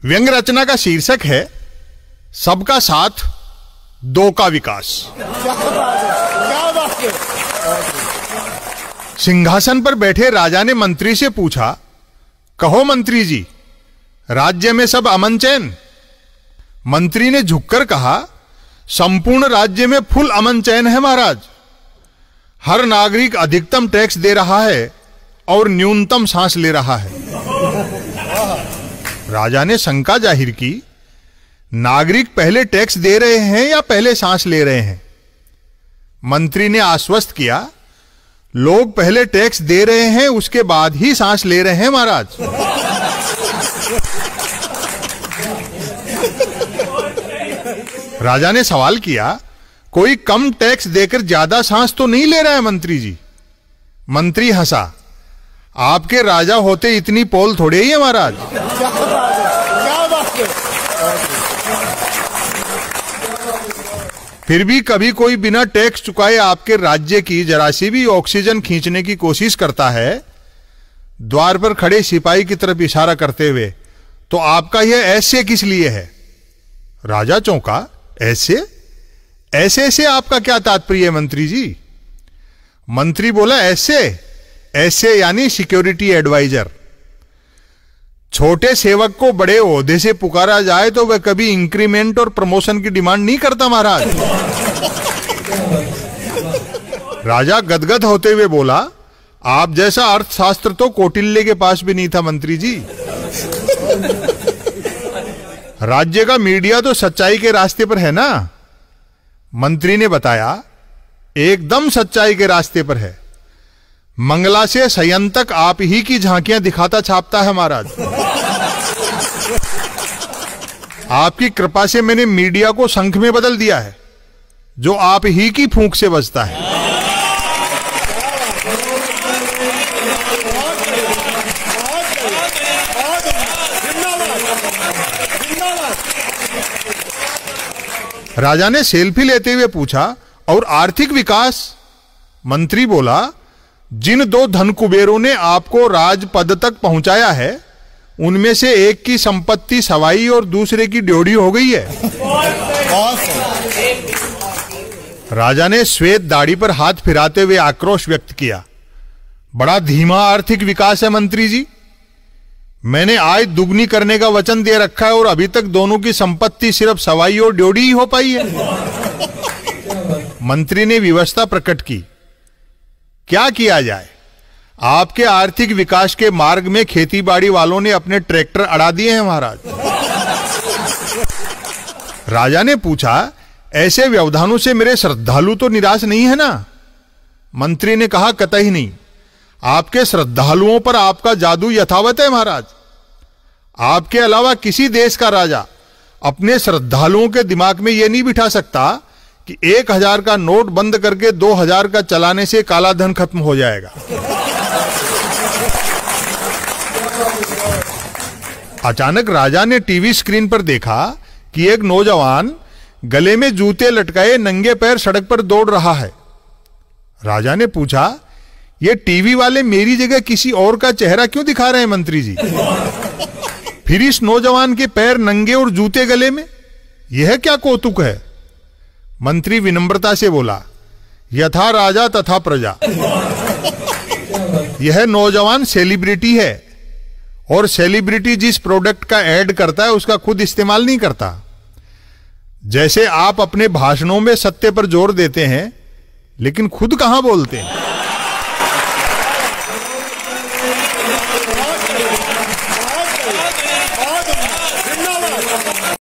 व्यंग रचना का शीर्षक है सबका साथ दो का विकास। सिंहासन पर बैठे राजा ने मंत्री से पूछा, कहो मंत्री जी, राज्य में सब अमन चैन? मंत्री ने झुककर कहा, संपूर्ण राज्य में फुल अमन चैन है महाराज। हर नागरिक अधिकतम टैक्स दे रहा है और न्यूनतम सांस ले रहा है। राजा ने शंका जाहिर की, नागरिक पहले टैक्स दे रहे हैं या पहले सांस ले रहे हैं? मंत्री ने आश्वस्त किया, लोग पहले टैक्स दे रहे हैं, उसके बाद ही सांस ले रहे हैं महाराज। राजा ने सवाल किया, कोई कम टैक्स देकर ज्यादा सांस तो नहीं ले रहा है मंत्री जी? मंत्री हंसा, आपके राजा होते इतनी पोल थोड़े ही है महाराज। फिर भी कभी कोई बिना टैक्स चुकाए आपके राज्य की जरा सी भी ऑक्सीजन खींचने की कोशिश करता है, द्वार पर खड़े सिपाही की तरफ इशारा करते हुए, तो आपका यह ऐसे किस लिए है? राजा चौंका, ऐसे ऐसे से आपका क्या तात्पर्य है मंत्री जी? मंत्री बोला, ऐसे ऐसे यानी सिक्योरिटी एडवाइजर। छोटे सेवक को बड़े ओहदे से पुकारा जाए तो वह कभी इंक्रीमेंट और प्रमोशन की डिमांड नहीं करता महाराज। राजा गदगद होते हुए बोला, आप जैसा अर्थशास्त्र तो कौटिल्य के पास भी नहीं था मंत्री जी। राज्य का मीडिया तो सच्चाई के रास्ते पर है ना? मंत्री ने बताया, एकदम सच्चाई के रास्ते पर है। मंगला से सयन तक आप ही की झांकियां दिखाता छापता है महाराज। आपकी कृपा से मैंने मीडिया को शंख में बदल दिया है, जो आप ही की फूंक से बजता है। राजा ने सेल्फी लेते हुए पूछा, और आर्थिक विकास? मंत्री बोला, जिन दो धन कुबेरों ने आपको राजपद तक पहुंचाया है, उनमें से एक की संपत्ति सवाई और दूसरे की ड्योढ़ी हो गई है। राजा ने श्वेत दाढ़ी पर हाथ फिराते हुए आक्रोश व्यक्त किया, बड़ा धीमा आर्थिक विकास है मंत्री जी। मैंने आय दुगनी करने का वचन दे रखा है और अभी तक दोनों की संपत्ति सिर्फ सवाई और ड्योढ़ी ही हो पाई है। मंत्री ने विवशता प्रकट की, क्या किया जाए? आपके आर्थिक विकास के मार्ग में खेतीबाड़ी वालों ने अपने ट्रैक्टर अड़ा दिए हैं महाराज। राजा ने पूछा, ऐसे व्यवधानों से मेरे श्रद्धालु तो निराश नहीं है ना? मंत्री ने कहा, कतई नहीं। आपके श्रद्धालुओं पर आपका जादू यथावत है महाराज। आपके अलावा किसी देश का राजा अपने श्रद्धालुओं के दिमाग में यह नहीं बिठा सकता कि 1000 का नोट बंद करके 2000 का चलाने से काला धन खत्म हो जाएगा। अचानक राजा ने टीवी स्क्रीन पर देखा कि एक नौजवान गले में जूते लटकाए नंगे पैर सड़क पर दौड़ रहा है। राजा ने पूछा, ये टीवी वाले मेरी जगह किसी और का चेहरा क्यों दिखा रहे हैं मंत्री जी? फिर इस नौजवान के पैर नंगे और जूते गले में, यह क्या कौतुक है? मंत्री विनम्रता से बोला, यथा राजा तथा प्रजा। यह नौजवान सेलिब्रिटी है और सेलिब्रिटी जिस प्रोडक्ट का ऐड करता है उसका खुद इस्तेमाल नहीं करता। जैसे आप अपने भाषणों में सत्य पर जोर देते हैं, लेकिन खुद कहां बोलते हैं।